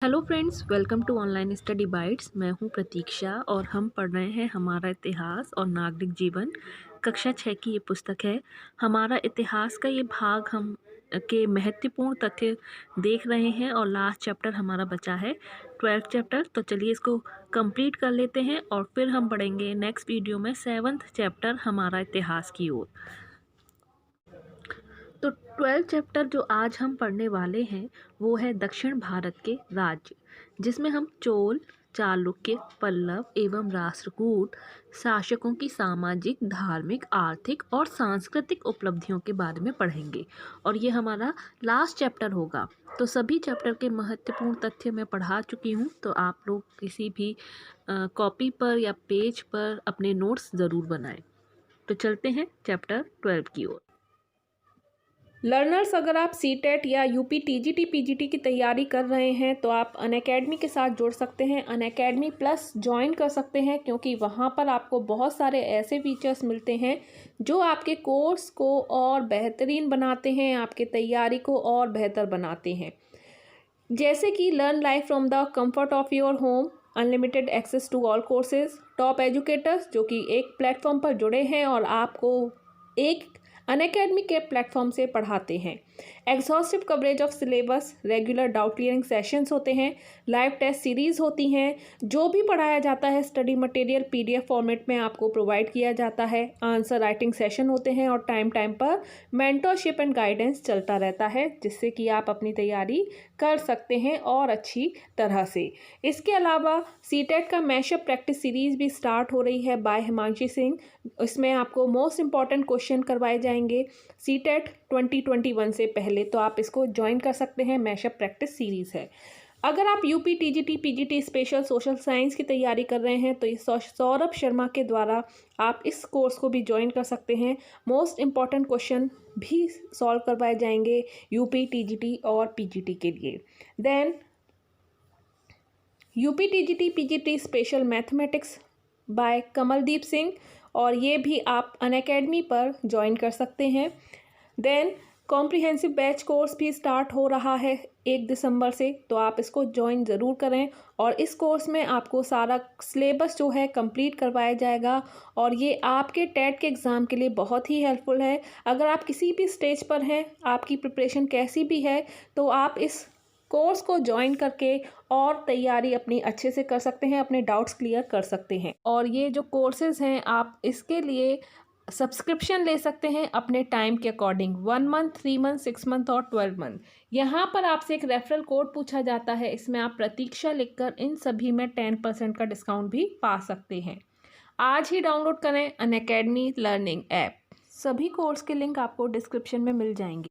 Hello friends, welcome to online study bytes. मैं हूं प्रतीक्षा और हम पढ़ रहे हैं हमारा इतिहास और नागरिक जीवन। कक्षा 6 की ये पुस्तक है। हमारा इतिहास का ये भाग हम के महत्वपूर्ण तथ्य देख रहे हैं और लास्ट चैप्टर हमारा बचा है 12th चैप्टर। तो चलिए इसको कंप्लीट कर लेते हैं और फिर हम बढ़ेंगे नेक्स्ट वीडियो में 7th चैप्टर हमारा इतिहास की ओर। तो 12th चैप्टर जो आज हम पढ़ने वाले हैं वो है दक्षिण भारत के राज्य, जिसमें हम चोल, चालुक्य, पल्लव एवं राष्ट्रकूट शासकों की सामाजिक, धार्मिक, आर्थिक और सांस्कृतिक उपलब्धियों के बारे में पढ़ेंगे और ये हमारा लास्ट चैप्टर होगा। तो सभी चैप्टर के महत्वपूर्ण तथ्य मैं पढ़ा चुकी हूँ, तो आप लोग किसी भी कॉपी पर या पेज पर अपने नोट्स ज़रूर बनाएं। तो चलते हैं चैप्टर 12 की ओर। लर्नर्स, अगर आप सीटेट या यूपी टीजीटी पीजीटी की तैयारी कर रहे हैं तो आप अनअकैडमी के साथ जुड़ सकते हैं। अनअकैडमी प्लस ज्वाइन कर सकते हैं क्योंकि वहाँ पर आपको बहुत सारे ऐसे फीचर्स मिलते हैं जो आपके कोर्स को और बेहतरीन बनाते हैं, आपके तैयारी को और बेहतर बनाते हैं। जैसे कि learn life from the comfort of your home, unlimited access to all courses, top educators जो कि एक प्लेटफॉर्म पर जुड़े हैं और आपको एक अनअकैडमी के प्लेटफॉर्म से पढ़ाते हैं। Exhaustive coverage of syllabus, regular doubt clearing sessions होते हैं, लाइव टेस्ट सीरीज़ होती हैं। जो भी पढ़ाया जाता है स्टडी मटेरियल पीडीएफ फॉर्मेट में आपको प्रोवाइड किया जाता है। आंसर राइटिंग सेशन होते हैं और टाइम टाइम पर मेंटरशिप एंड गाइडेंस चलता रहता है, जिससे कि आप अपनी तैयारी कर सकते हैं और अच्छी तरह से। इसके अलावा सीटेट का मैशअप प्रैक्टिस सीरीज़ भी स्टार्ट हो रही है बाय हिमांशी सिंह। इसमें आपको मोस्ट इंपॉर्टेंट क्वेश्चन करवाए जाएंगे सीटेट 2021 से पहले, तो आप इसको ज्वाइन कर सकते हैं। मैशअप प्रैक्टिस सीरीज़ है। अगर आप UP TGT PGT special social science की तैयारी कर रहे हैं तो इस सौरभ शर्मा के द्वारा आप इस कोर्स को भी ज्वाइन कर सकते हैं। मोस्ट इम्पॉर्टेंट क्वेश्चन भी सॉल्व करवाए जाएंगे यूपी टीजीटी और पीजीटी के लिए। Then UP TGT PGT special mathematics by Kamaldeep Singh, और ये भी आप अनअकैडमी पर ज्वाइन कर सकते हैं। देन कॉम्प्रिहेंसिव बैच कोर्स भी स्टार्ट हो रहा है 1 दिसंबर से, तो आप इसको ज्वाइन ज़रूर करें। और इस कोर्स में आपको सारा सिलेबस जो है कंप्लीट करवाया जाएगा और ये आपके टेट के एग्ज़ाम के लिए बहुत ही हेल्पफुल है। अगर आप किसी भी स्टेज पर हैं, आपकी प्रिपरेशन कैसी भी है, तो आप इस कोर्स को ज्वाइन करके और तैयारी अपनी अच्छे से कर सकते हैं, अपने डाउट्स क्लियर कर सकते हैं। और ये जो कोर्सेज़ हैं आप इसके लिए सब्सक्रिप्शन ले सकते हैं अपने टाइम के अकॉर्डिंग, 1 मंथ, 3 मंथ, 6 मंथ और 12 मंथ। यहाँ पर आपसे एक रेफरल कोड पूछा जाता है, इसमें आप प्रतीक्षा लिखकर इन सभी में 10% का डिस्काउंट भी पा सकते हैं। आज ही डाउनलोड करें अनअकैडमी लर्निंग ऐप। सभी कोर्स के लिंक आपको डिस्क्रिप्शन में मिल जाएंगे।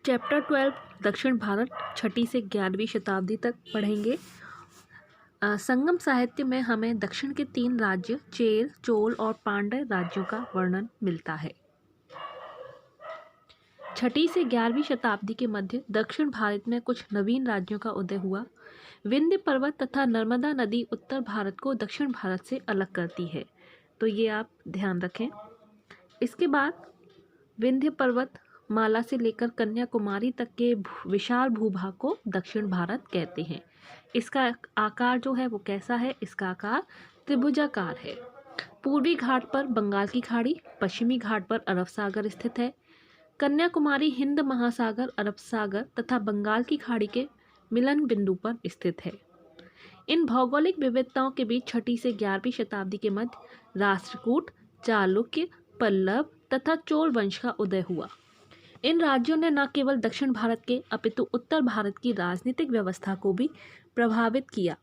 चैप्टर 12 दक्षिण भारत 6ठी से 11वीं शताब्दी तक पढ़ेंगे। संगम साहित्य में हमें दक्षिण के 3 राज्य चेर, चोल और पांड्य राज्यों का वर्णन मिलता है। 6ठी से 11वीं शताब्दी के मध्य दक्षिण भारत में कुछ नवीन राज्यों का उदय हुआ। विंध्य पर्वत तथा नर्मदा नदी उत्तर भारत को दक्षिण भारत से अलग करती है, तो ये आप ध्यान रखें। इसके बाद विंध्य पर्वत माला से लेकर कन्याकुमारी तक के विशाल भूभाग को दक्षिण भारत कहते हैं। इसका आकार जो है वो कैसा है? इसका आकार त्रिभुजाकार है। पूर्वी घाट पर बंगाल की खाड़ी, पश्चिमी घाट पर अरब सागर स्थित है। कन्याकुमारी हिंद महासागर, अरब सागर तथा बंगाल की खाड़ी के मिलन बिंदु पर स्थित है। इन भौगोलिक विविधताओं के बीच 6ठी से 11वीं शताब्दी के मध्य राष्ट्रकूट, चालुक्य, पल्लव तथा चोल वंश का उदय हुआ। इन राज्यों ने न केवल दक्षिण भारत के अपितु उत्तर भारत की राजनीतिक व्यवस्था को भी प्रभावित किया।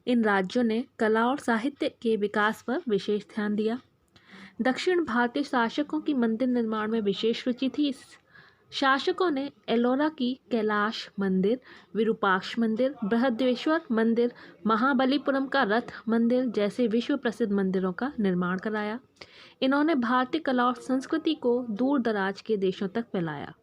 इन राज्यों ने कला और साहित्य के विकास पर विशेष ध्यान दिया। दक्षिण भारतीय शासकों की मंदिर निर्माण में विशेष रुचि थी। इस शासकों ने एलोरा की कैलाश मंदिर, विरूपाक्ष मंदिर, बृहदेश्वर मंदिर, महाबलीपुरम का रथ मंदिर जैसे विश्व प्रसिद्ध मंदिरों का निर्माण कराया। इन्होंने भारतीय कला और संस्कृति को दूर दराज के देशों तक फैलाया।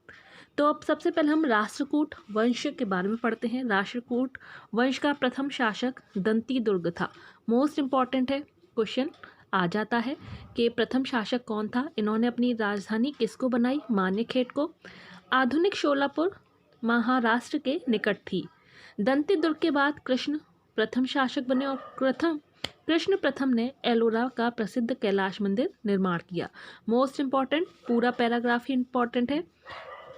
तो अब सबसे पहले हम राष्ट्रकूट वंश के बारे में पढ़ते हैं। राष्ट्रकूट वंश का प्रथम शासक दंती दुर्ग था। मोस्ट इम्पॉर्टेंट है, क्वेश्चन आ जाता है कि प्रथम शासक कौन था। इन्होंने अपनी राजधानी किसको बनाई? मान्यखेट को। आधुनिक शोलापुर महाराष्ट्र के निकट थी। दंती दुर्ग के बाद कृष्ण प्रथम शासक बने और कृष्ण प्रथम ने एलोरा का प्रसिद्ध कैलाश मंदिर निर्माण किया। मोस्ट इम्पॉर्टेंट, पूरा पैराग्राफ ही इम्पॉर्टेंट है।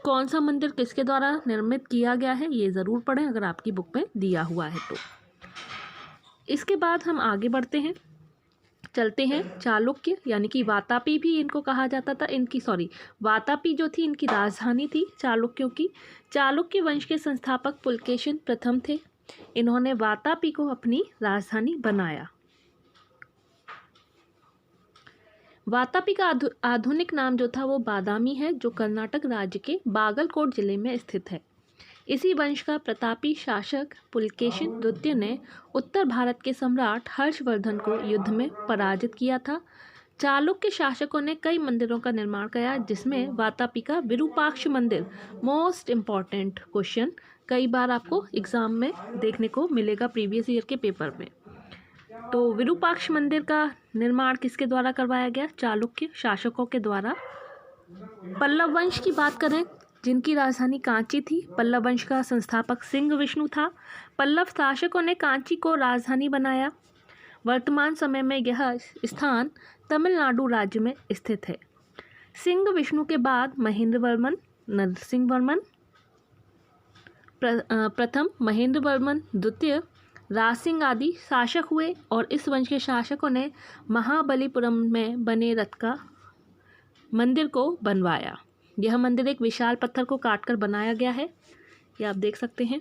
कौन सा मंदिर किसके द्वारा निर्मित किया गया है ये ज़रूर पढ़ें अगर आपकी बुक में दिया हुआ है तो। इसके बाद हम आगे बढ़ते हैं, चलते हैं चालुक्य यानी कि वातापी भी इनको कहा जाता था। वातापी जो थी इनकी राजधानी थी चालुक्यों की। चालुक्य वंश के संस्थापक पुलकेशिन प्रथम थे। इन्होंने वातापी को अपनी राजधानी बनाया। वातापी का आधुनिक नाम जो था वो बादामी है, जो कर्नाटक राज्य के बागलकोट जिले में स्थित है। इसी वंश का प्रतापी शासक पुलकेशिन द्वितीय ने उत्तर भारत के सम्राट हर्षवर्धन को युद्ध में पराजित किया था। चालुक्य शासकों ने कई मंदिरों का निर्माण किया, जिसमें वातापी का विरूपाक्ष मंदिर मोस्ट इम्पॉर्टेंट क्वेश्चन कई बार आपको एग्जाम में देखने को मिलेगा प्रीवियस ईयर के पेपर में। तो विरूपाक्ष मंदिर का निर्माण किसके द्वारा करवाया गया? चालुक्य शासकों के द्वारा। पल्लव वंश की बात करें जिनकी राजधानी कांची थी, पल्लव वंश का संस्थापक सिंह विष्णु था। पल्लव शासकों ने कांची को राजधानी बनाया। वर्तमान समय में यह स्थान तमिलनाडु राज्य में स्थित है। सिंह विष्णु के बाद महेंद्र वर्मन, नरसिंह वर्मन प्रथम, महेंद्र वर्मन द्वितीय, राज सिंह आदि शासक हुए और इस वंश के शासकों ने महाबलीपुरम में बने रथ का मंदिर को बनवाया। यह मंदिर एक विशाल पत्थर को काटकर बनाया गया है, ये आप देख सकते हैं।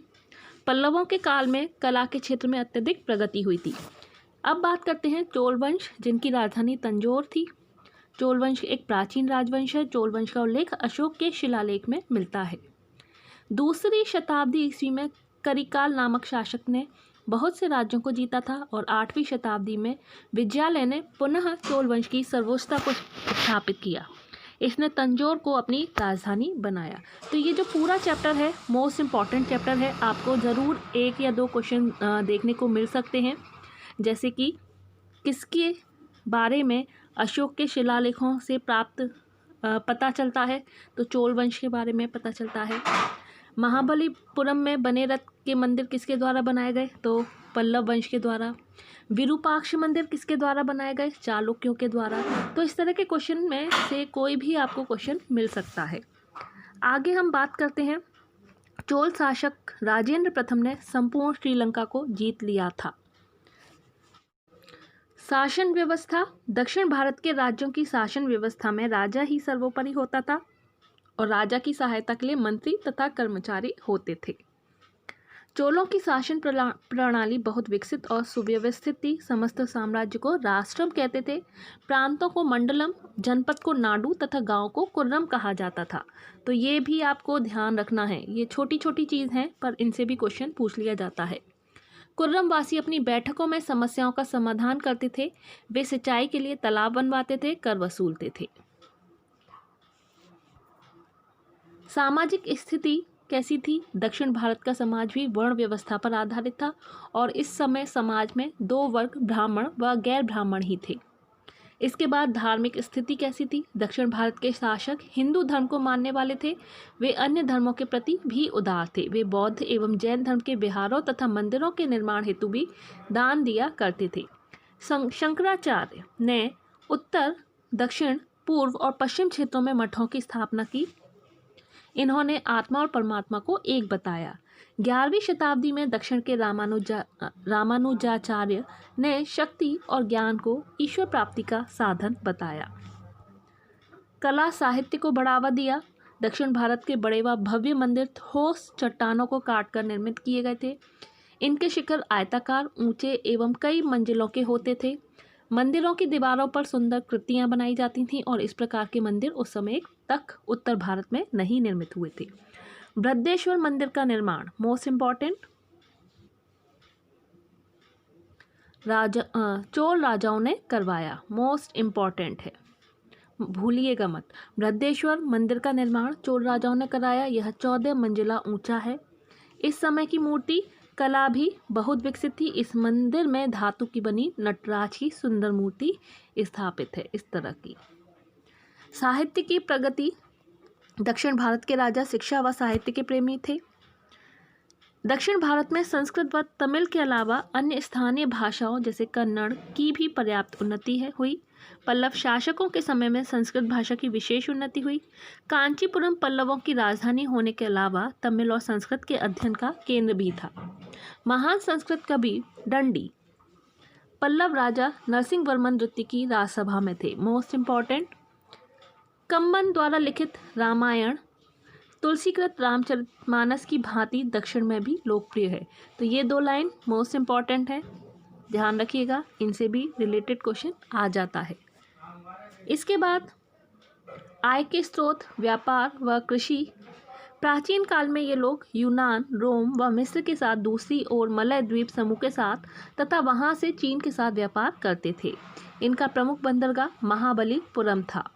पल्लवों के काल में कला के क्षेत्र में अत्यधिक प्रगति हुई थी। अब बात करते हैं चोल वंश, जिनकी राजधानी तंजौर थी। चोल वंश एक प्राचीन राजवंश है। चोल वंश का उल्लेख अशोक के शिलालेख में मिलता है। दूसरी शताब्दी ईस्वी में करिकाल नामक शासक ने बहुत से राज्यों को जीता था और 8वीं शताब्दी में विजयालय ने पुनः चोल वंश की सर्वोच्चता को स्थापित किया। इसने तंजौर को अपनी राजधानी बनाया। तो ये जो पूरा चैप्टर है मोस्ट इम्पॉर्टेंट चैप्टर है। आपको ज़रूर 1 या 2 क्वेश्चन देखने को मिल सकते हैं, जैसे कि किसके बारे में अशोक के शिलालेखों से प्राप्त पता चलता है, तो चोल वंश के बारे में पता चलता है। महाबलीपुरम में बने रथ के मंदिर किसके द्वारा बनाए गए? तो पल्लव वंश के द्वारा। विरूपाक्ष मंदिर किसके द्वारा बनाए गए? चालुक्यों के द्वारा। तो इस तरह के क्वेश्चन में से कोई भी आपको क्वेश्चन मिल सकता है। आगे हम बात करते हैं, चोल शासक राजेंद्र प्रथम ने संपूर्ण श्रीलंका को जीत लिया था। शासन व्यवस्था, दक्षिण भारत के राज्यों की शासन व्यवस्था में राजा ही सर्वोपरि होता था और राजा की सहायता के लिए मंत्री तथा कर्मचारी होते थे। चोलों की शासन प्रणाली बहुत विकसित और सुव्यवस्थित थी। समस्त साम्राज्य को राष्ट्रम कहते थे, प्रांतों को मंडलम, जनपद को नाडु तथा गांव को कुर्रम कहा जाता था। तो ये भी आपको ध्यान रखना है, ये छोटी छोटी चीज़ हैं पर इनसे भी क्वेश्चन पूछ लिया जाता है। कुर्रम वासी अपनी बैठकों में समस्याओं का समाधान करते थे। वे सिंचाई के लिए तालाब बनवाते थे, कर वसूलते थे। सामाजिक स्थिति कैसी थी? दक्षिण भारत का समाज भी वर्ण व्यवस्था पर आधारित था और इस समय समाज में 2 वर्ग, ब्राह्मण व गैर ब्राह्मण ही थे। इसके बाद धार्मिक स्थिति कैसी थी? दक्षिण भारत के शासक हिंदू धर्म को मानने वाले थे। वे अन्य धर्मों के प्रति भी उदार थे। वे बौद्ध एवं जैन धर्म के विहारों तथा मंदिरों के निर्माण हेतु भी दान दिया करते थे। शंकराचार्य ने उत्तर, दक्षिण, पूर्व और पश्चिम क्षेत्रों में मठों की स्थापना की। इन्होंने आत्मा और परमात्मा को एक बताया। 11वीं शताब्दी में दक्षिण के रामानुजाचार्य ने शक्ति और ज्ञान को ईश्वर प्राप्ति का साधन बताया। कला साहित्य को बढ़ावा दिया। दक्षिण भारत के बड़े व भव्य मंदिर ठोस चट्टानों को काटकर निर्मित किए गए थे। इनके शिखर आयताकार, ऊंचे एवं कई मंजिलों के होते थे। मंदिरों की दीवारों पर सुंदर कृतियां बनाई जाती थीं और इस प्रकार के मंदिर उस समय तक उत्तर भारत में नहीं निर्मित हुए थे। बृहदेश्वर मंदिर का निर्माण मोस्ट इम्पॉर्टेंट चोल राजाओं ने करवाया, मोस्ट इम्पॉर्टेंट है, भूलिएगा मत। बृहदेश्वर मंदिर का निर्माण चोल राजाओं ने कराया। यह 14 मंजिला ऊंचा है। इस समय की मूर्ति कला भी बहुत विकसित थी। इस मंदिर में धातु की बनी नटराज की सुंदर मूर्ति स्थापित है, इस तरह की। साहित्य की प्रगति, दक्षिण भारत के राजा शिक्षा व साहित्य के प्रेमी थे। दक्षिण भारत में संस्कृत व तमिल के अलावा अन्य स्थानीय भाषाओं जैसे कन्नड़ की भी पर्याप्त उन्नति हुई। पल्लव शासकों के समय में संस्कृत भाषा की विशेष उन्नति हुई। कांचीपुरम पल्लवों की राजधानी होने के अलावा तमिल और संस्कृत के अध्ययन का केंद्र भी था। महान संस्कृत कवि दंडी पल्लव राजा नरसिंहवर्मन द्वितीय की राजसभा में थे। मोस्ट इम्पॉर्टेंट, कंबन द्वारा लिखित रामायण तुलसीकृत रामचरितमानस की भांति दक्षिण में भी लोकप्रिय है। तो ये 2 लाइन मोस्ट इम्पॉर्टेंट है, ध्यान रखिएगा, इनसे भी रिलेटेड क्वेश्चन आ जाता है। इसके बाद आय के स्रोत व्यापार व कृषि। प्राचीन काल में ये लोग यूनान, रोम व मिस्र के साथ दूसरी ओर मलय द्वीप समूह के साथ तथा वहाँ से चीन के साथ व्यापार करते थे। इनका प्रमुख बंदरगाह महाबलीपुरम था।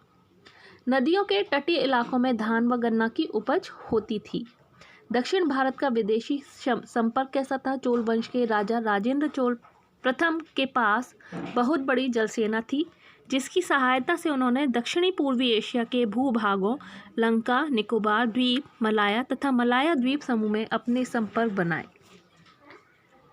नदियों के तटीय इलाकों में धान व गन्ना की उपज होती थी। दक्षिण भारत का विदेशी संपर्क कैसा था? चोल वंश के राजा राजेंद्र चोल प्रथम के पास बहुत बड़ी जलसेना थी, जिसकी सहायता से उन्होंने दक्षिणी पूर्वी एशिया के भूभागों लंका, निकोबार द्वीप, मलाया तथा मलाया द्वीप समूह में अपने संपर्क बनाए।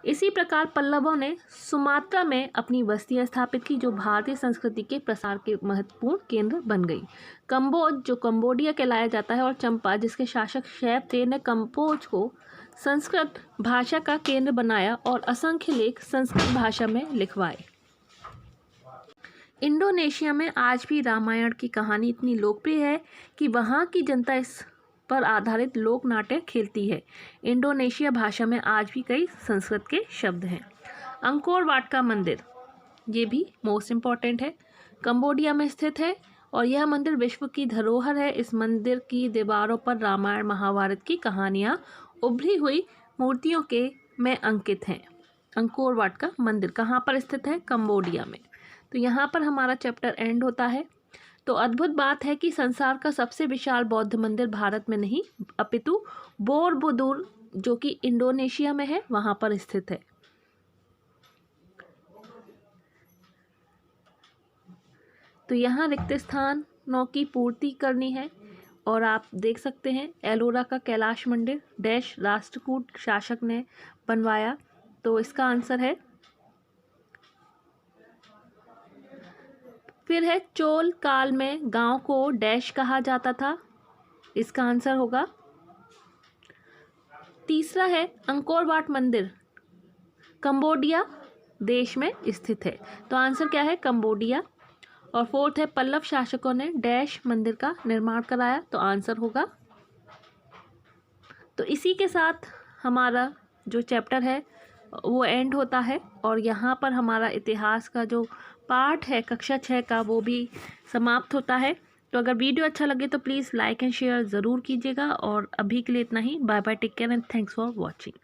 इसी प्रकार पल्लवों ने सुमात्रा में अपनी बस्तियां स्थापित की, जो भारतीय संस्कृति के प्रसार के महत्वपूर्ण केंद्र बन गई। कंबोज, जो कंबोडिया कहलाया जाता है, और चंपा, जिसके शासक शैव थे, ने कंबोज को संस्कृत भाषा का केंद्र बनाया और असंख्य लेख संस्कृत भाषा में लिखवाए। इंडोनेशिया में आज भी रामायण की कहानी इतनी लोकप्रिय है कि वहाँ की जनता इस पर आधारित लोक नाट्य खेलती है। इंडोनेशिया भाषा में आज भी कई संस्कृत के शब्द हैं। अंकोर वाट का मंदिर, ये भी मोस्ट इम्पॉर्टेंट है, कंबोडिया में स्थित है और यह मंदिर विश्व की धरोहर है। इस मंदिर की दीवारों पर रामायण महाभारत की कहानियाँ उभरी हुई मूर्तियों के में अंकित हैं। अंकोर वाट का मंदिर कहाँ पर स्थित है? कंबोडिया में। तो यहाँ पर हमारा चैप्टर एंड होता है। तो अद्भुत बात है कि संसार का सबसे विशाल बौद्ध मंदिर भारत में नहीं अपितु बोरबुदुर, जो कि इंडोनेशिया में है, वहाँ पर स्थित है। तो यहाँ रिक्त स्थानों की पूर्ति करनी है और आप देख सकते हैं एलोरा का कैलाश मंदिर डैश राष्ट्रकूट शासक ने बनवाया। तो इसका आंसर है, फिर है चोल काल में गांव को डैश कहा जाता था, इसका आंसर होगा। तीसरा है अंकोर वाट मंदिर कंबोडिया देश में स्थित है, तो आंसर क्या है? कंबोडिया। और फोर्थ है पल्लव शासकों ने डैश मंदिर का निर्माण कराया, तो आंसर होगा। तो इसी के साथ हमारा जो चैप्टर है वो एंड होता है और यहाँ पर हमारा इतिहास का जो पार्ट है कक्षा 6 का वो भी समाप्त होता है। तो अगर वीडियो अच्छा लगे तो प्लीज़ लाइक एंड शेयर ज़रूर कीजिएगा और अभी के लिए इतना ही। Bye bye, take care and thanks for watching.